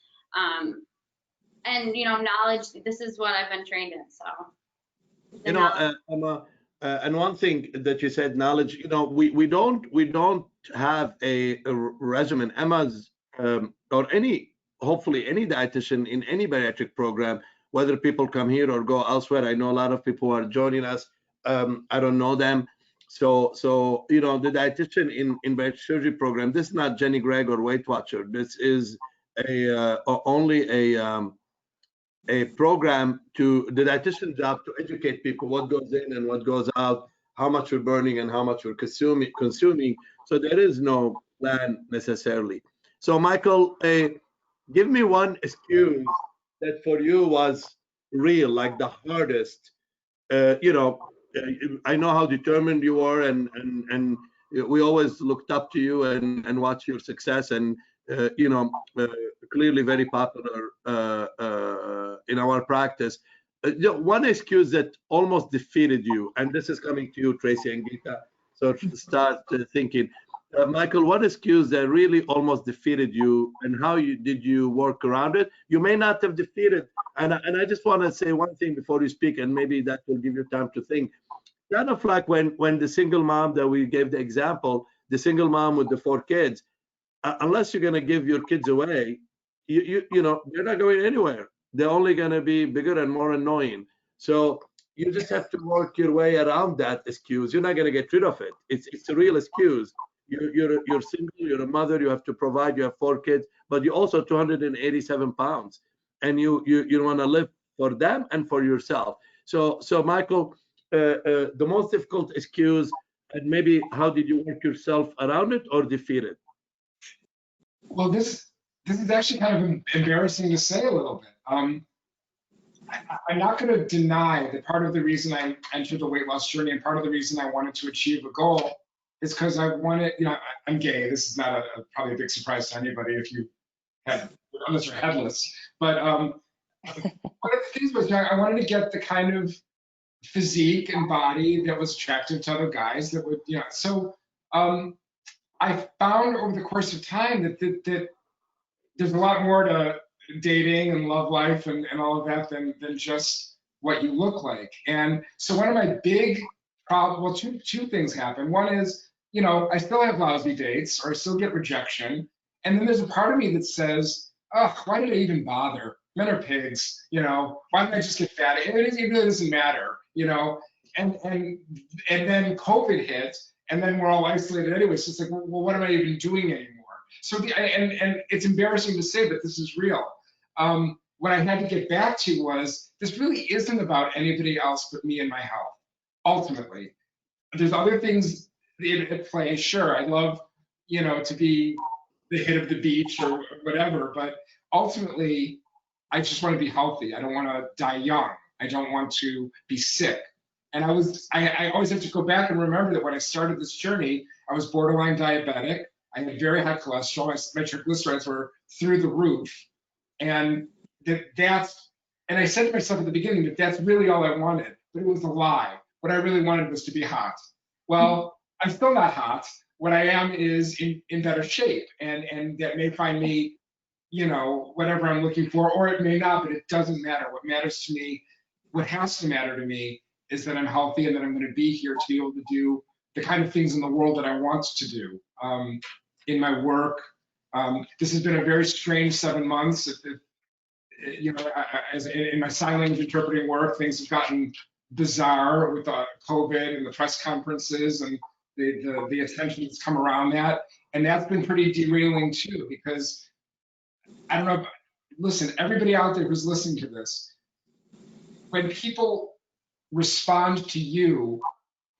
And knowledge. This is what I've been trained in. So. Emma, and one thing that you said, knowledge. We don't have a regimen. Emma's or any hopefully any dietitian in any bariatric program, whether people come here or go elsewhere. I know a lot of people who are joining us. I don't know them. So you know, the dietitian in bariatric surgery program, this is not Jenny Gregg or Weight Watcher. This is only a program to the dietitian job to educate people what goes in and what goes out, how much we're burning and how much we're consuming. So there is no plan necessarily. So Michael, give me one excuse that for you was real, like the hardest. You know, I know how determined you are, and we always looked up to you and watch your success, and you know, clearly very popular in our practice. You know, one excuse that almost defeated you, and this is coming to you, Tracy and Geeta. So start thinking, Michael, what excuse that really almost defeated you, and how did you work around it? You may not have defeated, and I just want to say one thing before you speak, and maybe that will give you time to think. Kind of like when the single mom that we gave the example, the single mom with the 4 kids, unless you're going to give your kids away, you know, they're not going anywhere. They're only going to be bigger and more annoying. So you just have to work your way around that excuse. You're not going to get rid of it. It's a real excuse. You're single, you're a mother, you have to provide, you have 4 kids, but you're also 287 pounds, and you want to live for them and for yourself. So Michael, the most difficult excuse, and maybe how did you work yourself around it or defeat it? Well, this is actually kind of embarrassing to say a little bit. I'm not going to deny that part of the reason I entered the weight loss journey and part of the reason I wanted to achieve a goal is because I wanted, you know, I'm gay. This is not probably a big surprise to anybody if you had, unless you're headless. But one of the things was I wanted to get the kind of physique and body that was attractive to other guys that would, you know, so I found over the course of time that there's a lot more to dating and love life and all of that than just what you look like. And so one of my big problems, well, two things happen. One is, you know, I still have lousy dates or I still get rejection. And then there's a part of me that says, oh, why did I even bother? Men are pigs, you know, why didn't I just get fat? It really doesn't matter, you know. And then COVID hit, and then we're all isolated anyway. So it's like, well, what am I even doing anymore? So and it's embarrassing to say, but this is real. What I had to get back to was this really isn't about anybody else but me and my health. Ultimately, there's other things at play. Sure, I love, you know, to be the hit of the beach or whatever, but ultimately, I just want to be healthy. I don't want to die young. I don't want to be sick. And I always have to go back and remember that when I started this journey, I was borderline diabetic. I had very high cholesterol. My triglycerides were through the roof. And and I said to myself at the beginning that that's really all I wanted, but it was a lie. What I really wanted was to be hot. Well, I'm still not hot. What I am is in better shape, and that may find me, you know, whatever I'm looking for, or it may not, but it doesn't matter. What matters to me, what has to matter to me, is that I'm healthy and that I'm going to be here to be able to do the kind of things in the world that I want to do in my work. This has been a very strange 7 months. You know, as in my sign language interpreting work, things have gotten bizarre with COVID and the press conferences and the attention that's come around that. And that's been pretty derailing too, because I don't know, listen, everybody out there who's listening to this, when people respond to you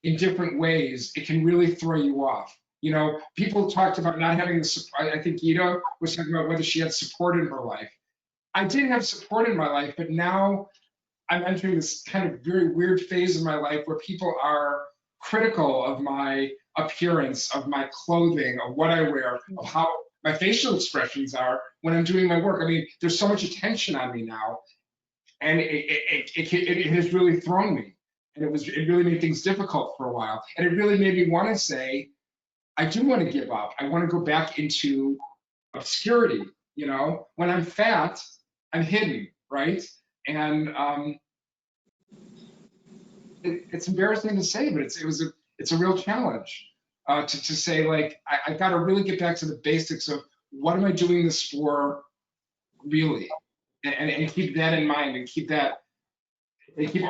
in different ways, it can really throw you off. You know, people talked about not having the support. I think Geeta was talking about whether she had support in her life. I did have support in my life, but now I'm entering this kind of very weird phase of my life where people are critical of my appearance, of my clothing, of what I wear, of how my facial expressions are when I'm doing my work. I mean, there's so much attention on me now, and it has really thrown me. And it really made things difficult for a while. And it really made me want to say, I do want to give up. I want to go back into obscurity. You know, when I'm fat, I'm hidden, right? And it's embarrassing to say, but it's a real challenge to say, like, I got to really get back to the basics of what am I doing this for? really, and keep that in mind, and keep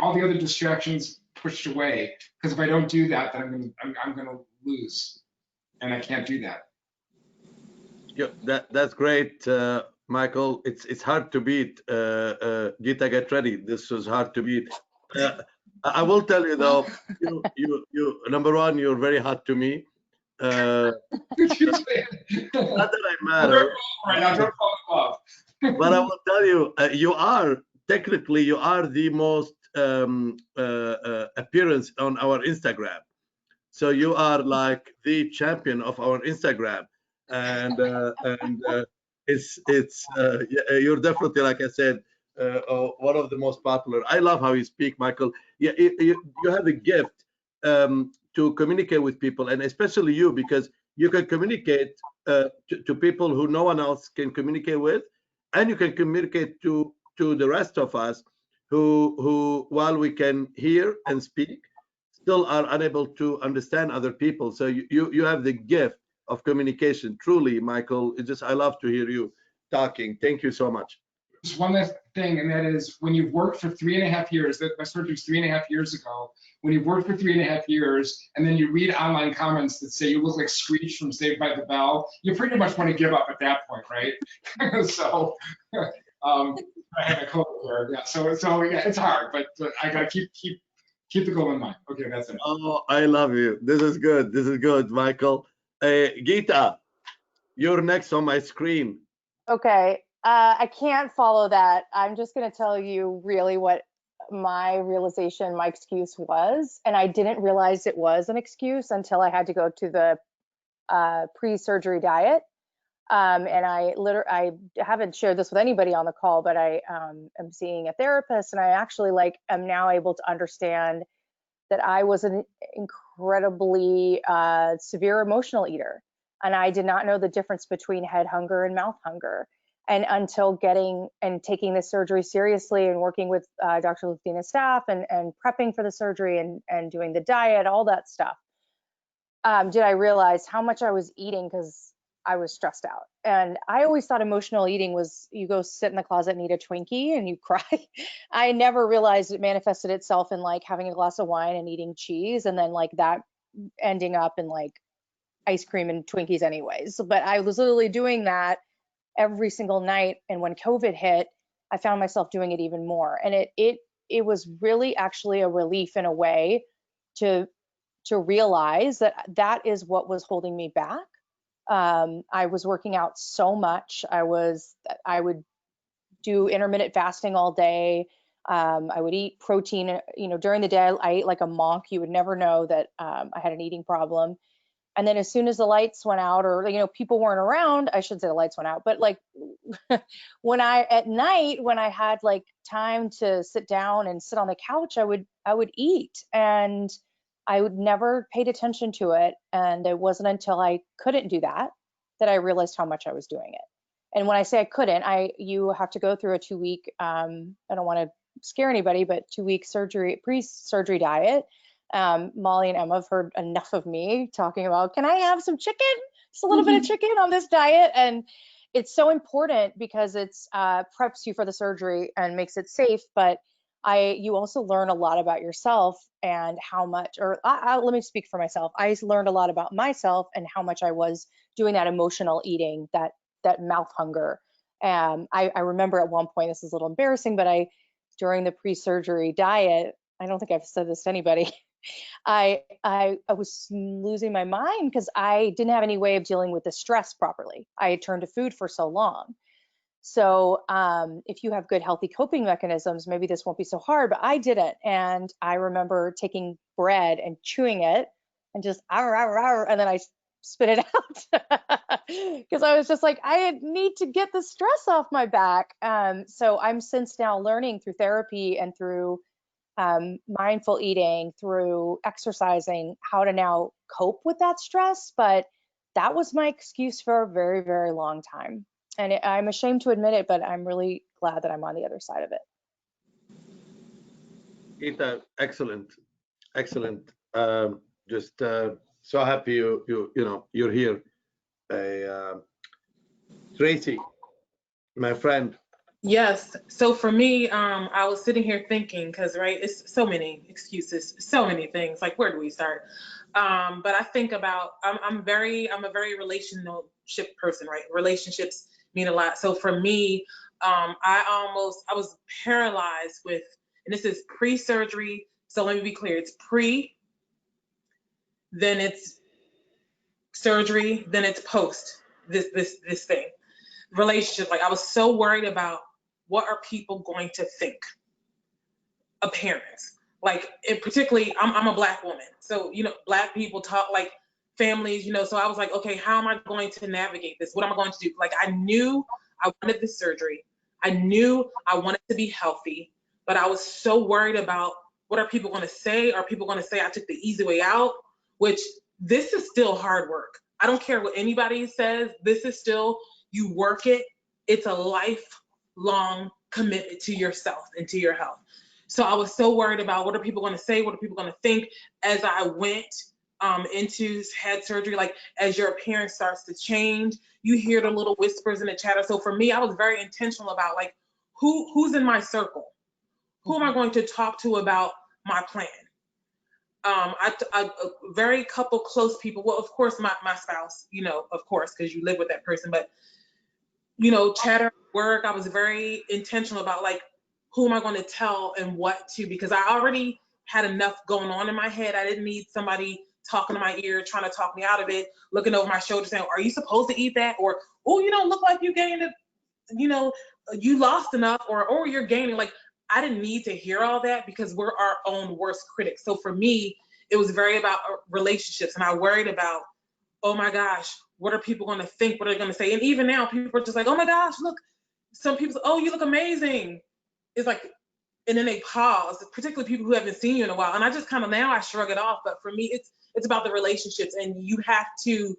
all the other distractions pushed away. Because if I don't do that, then I'm gonna lose, and I can't do that. Yeah, that's great, Michael. It's hard to beat. Gita, get ready. This was hard to beat. I will tell you though, you number one, you're very hot to me. Not that I matter, Right now, don't fall in love. but I will tell you, you are the most appearance on our Instagram. So you are like the champion of our Instagram, and you're definitely, like I said, one of the most popular. I love how you speak, Michael. Yeah, you have a gift to communicate with people, and especially you, because you can communicate to people who no one else can communicate with, and you can communicate to the rest of us who while we can hear and speak, still are unable to understand other people. So you have the gift of communication. Truly, Michael, I love to hear you talking. Thank you so much. Just one last thing, and that is when you've worked for 3.5 years, that my surgery was 3.5 years ago, when you've worked for 3.5 years, and then you read online comments that say you look like Screech from Saved by the Bell, you pretty much want to give up at that point, right? So, I had a cold here, yeah. So yeah, it's hard, but I gotta keep the goal in mind. Okay, that's it. Oh, I love you. This is good. This is good, Michael. Gita, you're next on my screen. Okay, I can't follow that. I'm just going to tell you really what my realization, my excuse was, and I didn't realize it was an excuse until I had to go to the pre-surgery diet. And I haven't shared this with anybody on the call, but I am seeing a therapist, and I actually am now able to understand that I was an incredibly severe emotional eater. And I did not know the difference between head hunger and mouth hunger. And until getting and taking this surgery seriously and working with Dr. Luthina's staff and prepping for the surgery and doing the diet, all that stuff, did I realize how much I was eating because I was stressed out. And I always thought emotional eating was you go sit in the closet and eat a Twinkie and you cry. I never realized it manifested itself in having a glass of wine and eating cheese, and then that ending up in ice cream and Twinkies anyways. But I was literally doing that every single night. And when COVID hit, I found myself doing it even more. And it was really actually a relief in a way to realize that is what was holding me back. I was working out so much. I would do intermittent fasting all day. I would eat protein, during the day. I ate like a monk. You would never know that I had an eating problem. And then as soon as the lights went out, or people weren't around, I should say the lights went out, but at night when I had time to sit down and sit on the couch, I would eat, and I would never paid attention to it. And it wasn't until I couldn't do that I realized how much I was doing it. And when I say I couldn't, you have to go through a 2-week, I don't want to scare anybody, but 2-week pre-surgery diet. Molly and Emma have heard enough of me talking about, can I have some chicken? Just a little bit of chicken on this diet. And it's so important because it's preps you for the surgery and makes it safe. But you also learn a lot about yourself and how much, let me speak for myself. I learned a lot about myself and how much I was doing that emotional eating, that mouth hunger. I remember at one point, this is a little embarrassing, but during the pre-surgery diet, I don't think I've said this to anybody. I was losing my mind because I didn't have any way of dealing with the stress properly. I had turned to food for so long. So if you have good, healthy coping mechanisms, maybe this won't be so hard, but I didn't. And I remember taking bread and chewing it and just, and then I spit it out because I was just I need to get the stress off my back. So I'm since now learning through therapy and through mindful eating, through exercising, how to now cope with that stress. But that was my excuse for a very, very long time. And I'm ashamed to admit it, but I'm really glad that I'm on the other side of it. Gita, excellent. Just so happy you're here. Tracy, my friend, Yes. So for me, I was sitting here thinking, because right, it's so many excuses, so many things. Like, where do we start? But I think about I'm a very relationship person, right? Relationships mean a lot. So for me, I was paralyzed with, and this is pre-surgery. So let me be clear, it's pre, then it's surgery, then it's post this thing. Relationship, like I was so worried about what are people going to think, appearance, like particularly I'm a Black woman, so Black people talk like families, so I was like, okay, how am I going to navigate this? What am I going to do? Like, I knew I wanted this surgery, I knew I wanted to be healthy, but I was so worried about what are people going to say. Are people going to say I took the easy way out? Which, this is still hard work. I don't care what anybody says, this is still, you work it. It's a lifelong commitment to yourself and to your health. So I was so worried about what are people going to say, what are people going to think as I went into head surgery. Like, as your appearance starts to change, you hear the little whispers and the chatter. So for me, I was very intentional about like who's in my circle, who am I going to talk to about my plan. I very couple close people. Well, of course, my spouse, of course, because you live with that person. But chatter, work. I was very intentional about like, who am I going to tell and what to, because I already had enough going on in my head. I didn't need somebody talking to my ear, trying to talk me out of it, looking over my shoulder saying, are you supposed to eat that? Or, oh, you don't look like you gained it, you lost enough, or, oh, you're gaining. Like, I didn't need to hear all that, because we're our own worst critics. So for me, it was very about relationships, and I worried about, oh my gosh, what are people going to think? What are they going to say? And even now, people are just like, oh my gosh, look. Some people say, oh, you look amazing. It's like, and then they pause, particularly people who haven't seen you in a while. And I just kind of, now I shrug it off. But for me, it's about the relationships, and you have to,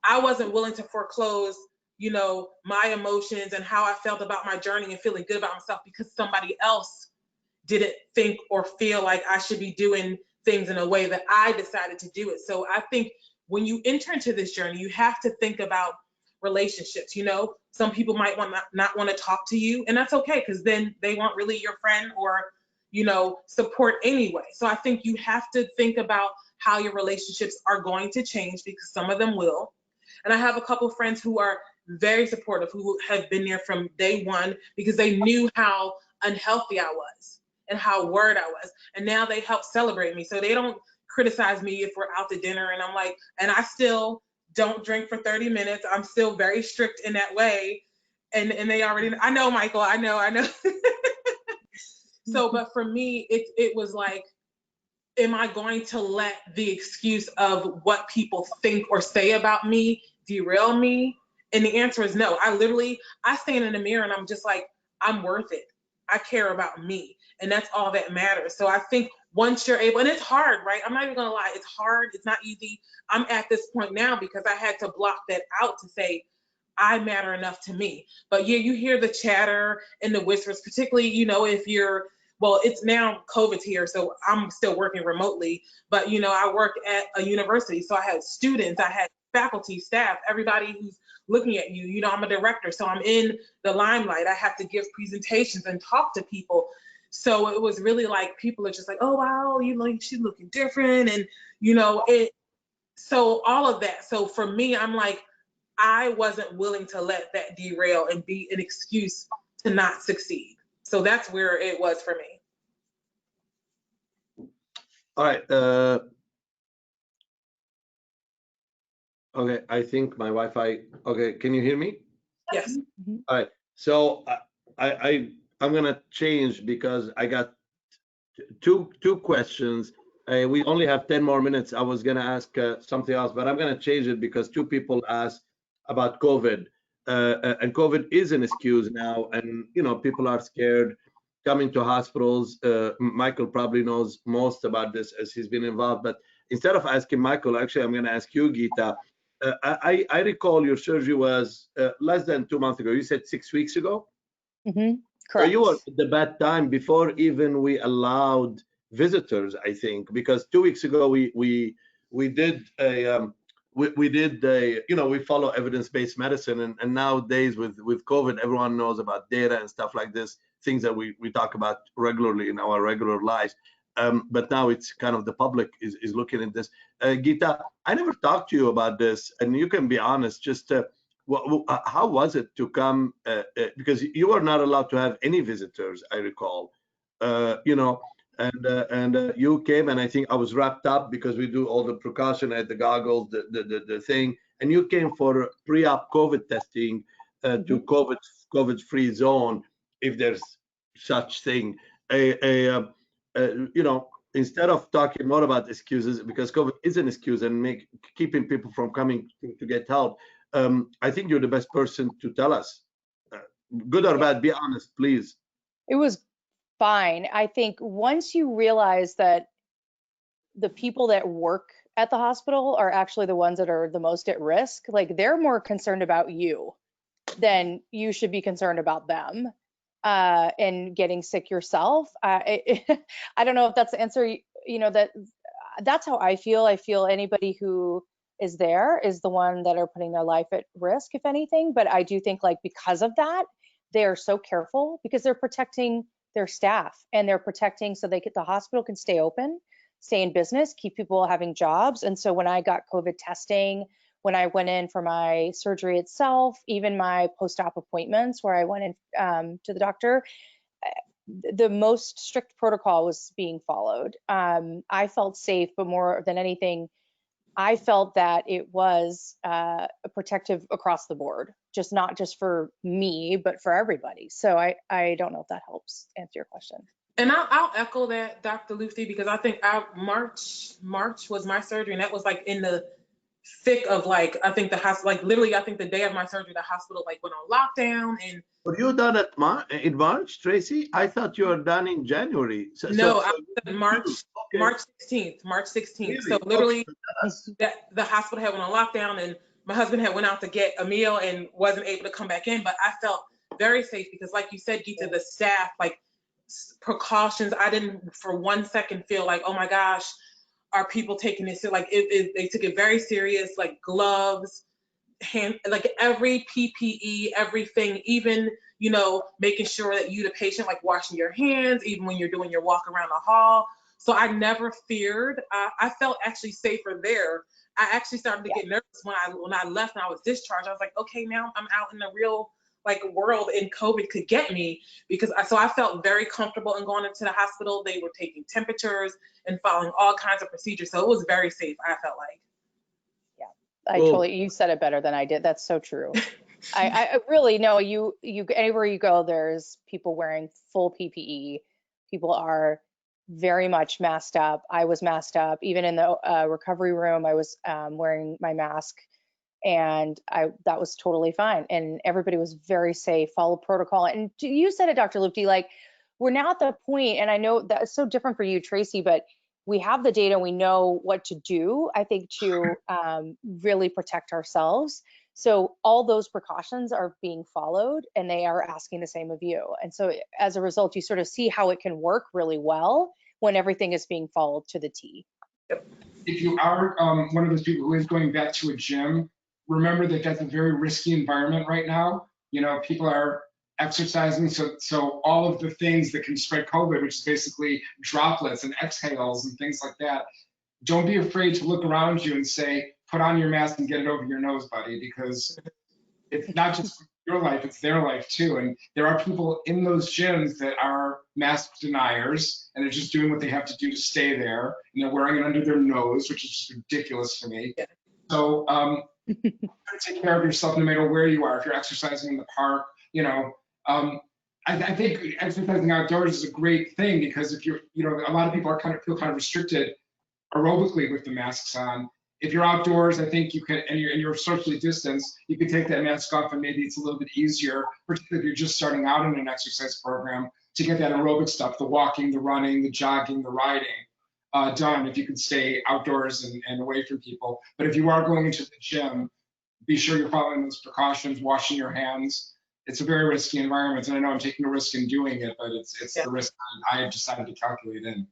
I wasn't willing to foreclose, my emotions and how I felt about my journey and feeling good about myself because somebody else didn't think or feel like I should be doing things in a way that I decided to do it. So I think when you enter into this journey, you have to think about relationships. Some people might not want to talk to you, and that's okay, because then they weren't really your friend or support anyway. So I think you have to think about how your relationships are going to change, because some of them will. And I have a couple of friends who are very supportive, who have been there from day one, because they knew how unhealthy I was and how worried I was, and now they help celebrate me. So they don't criticize me if we're out to dinner and I'm like, and I still don't drink for 30 minutes. I'm still very strict in that way. And they already, I know, Michael, I know. So, but for me, it was like, am I going to let the excuse of what people think or say about me derail me? And the answer is no. I stand in the mirror and I'm just like, I'm worth it. I care about me. And that's all that matters. So I think once you're able, and it's hard, right? I'm not even gonna lie, it's hard, it's not easy. I'm at this point now because I had to block that out to say, I matter enough to me. But yeah, you hear the chatter and the whispers, particularly, if you're, well, it's now COVID's here, so I'm still working remotely, but I work at a university. So I had students, I had faculty, staff, everybody who's looking at you. I'm a director, so I'm in the limelight. I have to give presentations and talk to people. So it was really like, people are just like, oh, wow, she's looking different. And, so all of that. So for me, I'm like, I wasn't willing to let that derail and be an excuse to not succeed. So that's where it was for me. All right. Okay, I think my Wi-Fi. Okay, can you hear me? Yes. All right. So I'm gonna change because I got two questions. We only have 10 more minutes. I was gonna ask something else, but I'm gonna change it because two people asked about COVID, and COVID is an excuse now, and people are scared coming to hospitals. Michael probably knows most about this as he's been involved. But instead of asking Michael, actually, I'm gonna ask you, Geeta. I recall your surgery was less than 2 months ago. You said 6 weeks ago. Correct. So you were at the bad time before even we allowed visitors, I think, because 2 weeks ago we did a we did we follow evidence-based medicine, and nowadays with COVID, everyone knows about data and stuff like this, things that we talk about regularly in our regular lives. But now it's kind of the public is looking at this. Geeta, I never talked to you about this, and you can be honest. Just how was it to come? Because you were not allowed to have any visitors, I recall. And you came, and I think I was wrapped up because we do all the precaution, I had the goggles, the thing, and you came for pre-op COVID testing to COVID-free zone, if there's such thing. Instead of talking more about excuses, because COVID is an excuse and keeping people from coming to get help, I think you're the best person to tell us, good or bad. Be honest, please. It was fine. I think once you realize that the people that work at the hospital are actually the ones that are the most at risk, like they're more concerned about you than you should be concerned about them and getting sick yourself. I don't know if that's the answer, that's how I feel. I feel anybody who is there is the one that are putting their life at risk, if anything. But I do think like because of that, they are so careful because they're protecting their staff and they're protecting so the hospital can stay open, stay in business, keep people having jobs. And so when I got COVID testing, when I went in for my surgery itself, even my post-op appointments where I went in to the doctor, the most strict protocol was being followed. I felt safe, but more than anything, I felt that it was protective across the board, not just for me, but for everybody. So I don't know if that helps answer your question. And I'll echo that, Dr. Lufti, because I think March was my surgery, and that was like in the thick of like, I think the hospital, like literally, I think the day of my surgery, the hospital like went on lockdown. And were you done in March, Tracy? I thought you were done in January. No, I was March 16th. Really? So literally, the hospital had went on lockdown, and my husband had went out to get a meal and wasn't able to come back in. But I felt very safe because, like you said, Geeta, the staff, like precautions. I didn't for 1 second feel like, oh my gosh, are people taking this? Like they took it very serious, like gloves, hand, like every PPE, everything, even, making sure that you, the patient, like washing your hands, even when you're doing your walk around the hall. So I never feared. I felt actually safer there. I actually started to get nervous when I left and I was discharged. I was like, okay, now I'm out in the real world and COVID could get me, because I felt very comfortable in going into the hospital. They were taking temperatures and following all kinds of procedures. So it was very safe, I felt like. Yeah, you said it better than I did. That's so true. I really know you anywhere you go, there's people wearing full PPE. People are very much masked up. I was masked up. Even in the recovery room, I was wearing my mask, and that was totally fine. And everybody was very safe, followed protocol. And you said it, Dr. Lufti, like we're now at the point, and I know that's so different for you, Tracy, but we have the data, we know what to do, I think, to really protect ourselves. So all those precautions are being followed, and they are asking the same of you. And so as a result, you sort of see how it can work really well when everything is being followed to the T. If you are one of those people who is going back to a gym, remember that that's a very risky environment right now. People are exercising, so all of the things that can spread COVID, which is basically droplets and exhales and things like that, don't be afraid to look around you and say, put on your mask and get it over your nose, buddy, because it's not just your life, it's their life too. And there are people in those gyms that are mask deniers, and they're just doing what they have to do to stay there, and they're wearing it under their nose, which is just ridiculous to me. So take care of yourself no matter where you are. If you're exercising in the park, I think exercising outdoors is a great thing, because if you're, a lot of people feel kind of restricted aerobically with the masks on. If you're outdoors, I think you can, and you're socially distanced, you can take that mask off, and maybe it's a little bit easier, particularly if you're just starting out in an exercise program, to get that aerobic stuff, the walking, the running, the jogging, the riding done, if you can stay outdoors and away from people. But if you are going into the gym, be sure you're following those precautions, washing your hands. It's a very risky environment, and I know I'm taking a risk in doing it, but it's the risk I decided to calculate in.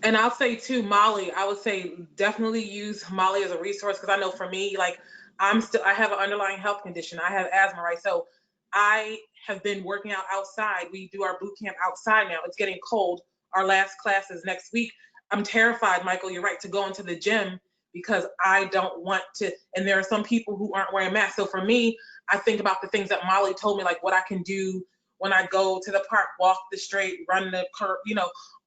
And I'll say too, Molly, I would say definitely use Molly as a resource, because I know for me, like I have an underlying health condition. I have asthma, right? So I have been working out outside. We do our boot camp outside now. It's getting cold. Our last class is next week. I'm terrified, Michael, you're right, to go into the gym because I don't want to. And there are some people who aren't wearing masks. So for me, I think about the things that Molly told me, like what I can do when I go to the park, walk the straight, run the curb,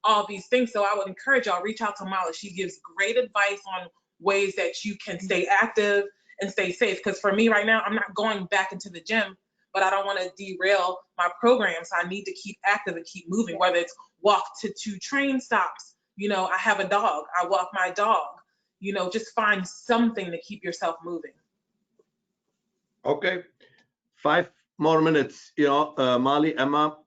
all these things. So I would encourage y'all, reach out to Molly. She gives great advice on ways that you can stay active and stay safe. Because for me right now, I'm not going back into the gym, but I don't want to derail my program. So I need to keep active and keep moving, whether it's walk to 2 train stops. I have a dog. I walk my dog. Just find something to keep yourself moving. Okay, 5 more minutes. Molly, Emma,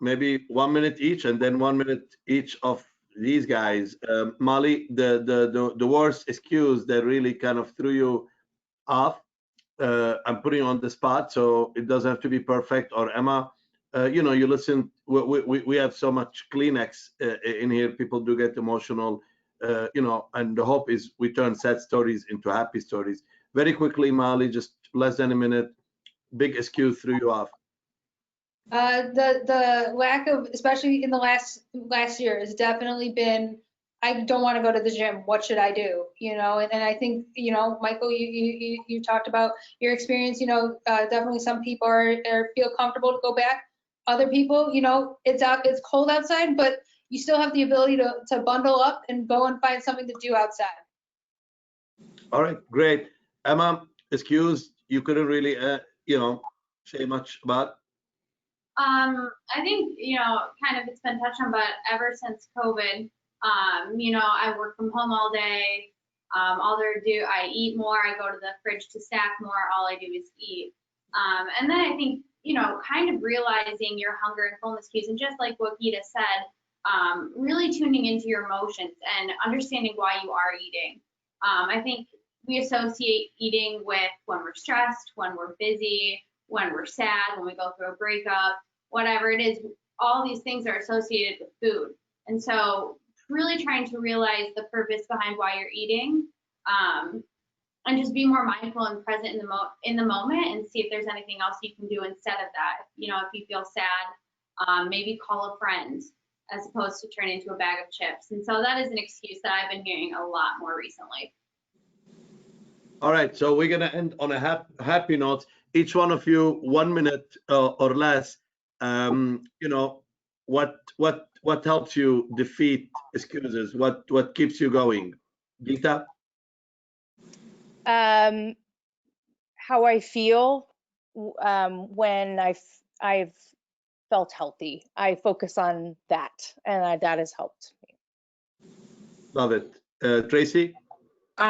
maybe 1 minute each, and then 1 minute each of these guys. Molly, the worst excuse that really kind of threw you off. I'm putting you on the spot, so it doesn't have to be perfect. Or Emma, you listen. We have so much Kleenex in here. People do get emotional, and the hope is we turn sad stories into happy stories. Very quickly, Molly, just less than a minute. Big excuse threw you off. The lack of, especially in the last year, has definitely been, I don't want to go to the gym. What should I do? And I think, Michael, you talked about your experience. Definitely some people feel comfortable to go back. Other people, it's cold outside, but you still have the ability to bundle up and go and find something to do outside. All right, great. Emma, excuse you couldn't really, say much about. I think, kind of it's been touched on, but ever since COVID, I work from home all day. I eat more, I go to the fridge to snack more, all I do is eat. And then I think, kind of realizing your hunger and fullness cues, and just like what Gita said, really tuning into your emotions and understanding why you are eating. I think we associate eating with when we're stressed, when we're busy, when we're sad, when we go through a breakup, whatever it is, all these things are associated with food. And so really trying to realize the purpose behind why you're eating, and just be more mindful and present in the moment, and see if there's anything else you can do instead of that. If you feel sad, maybe call a friend as opposed to turn into a bag of chips. And so that is an excuse that I've been hearing a lot more recently. All right, so we're gonna end on a happy note. Each one of you, 1 minute or less. What helps you defeat excuses? What keeps you going? Gita? How I feel when I've felt healthy. I focus on that, and that has helped me. Love it. Tracy? When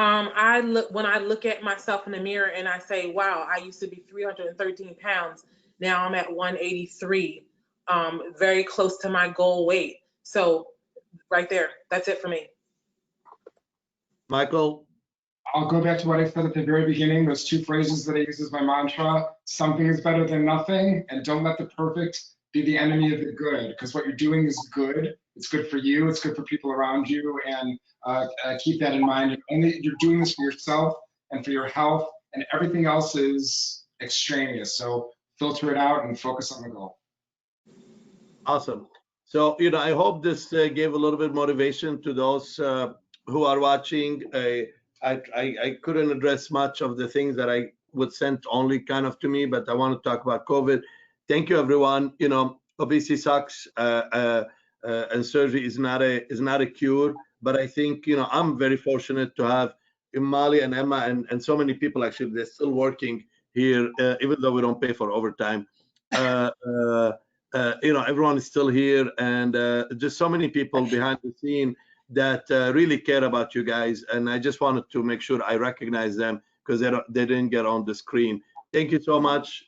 I look at myself in the mirror and I say, wow, I used to be 313 pounds. Now I'm at 183, very close to my goal weight. So right there, that's it for me. Michael? I'll go back to what I said at the very beginning, those 2 phrases that I use as my mantra: something is better than nothing, and don't let the perfect be the enemy of the good, because what you're doing is good. It's good for you, it's good for people around you, and keep that in mind. Only you're doing this for yourself and for your health, and everything else is extraneous. So filter it out and focus on the goal. Awesome. So, I hope this gave a little bit of motivation to those who are watching. I couldn't address much of the things that I would send only kind of to me, but I want to talk about COVID. Thank you, everyone. Obesity sucks, and surgery is not a cure. But I think, I'm very fortunate to have Molly and Emma and so many people. Actually, they're still working here, even though we don't pay for overtime. Everyone is still here, and just so many people behind the scene that really care about you guys. And I just wanted to make sure I recognize them because they didn't get on the screen. Thank you so much.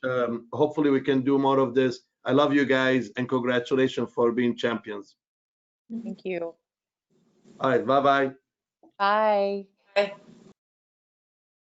Hopefully we can do more of this. I love you guys, and congratulations for being champions. Thank you. All right, bye-bye. Bye. Okay.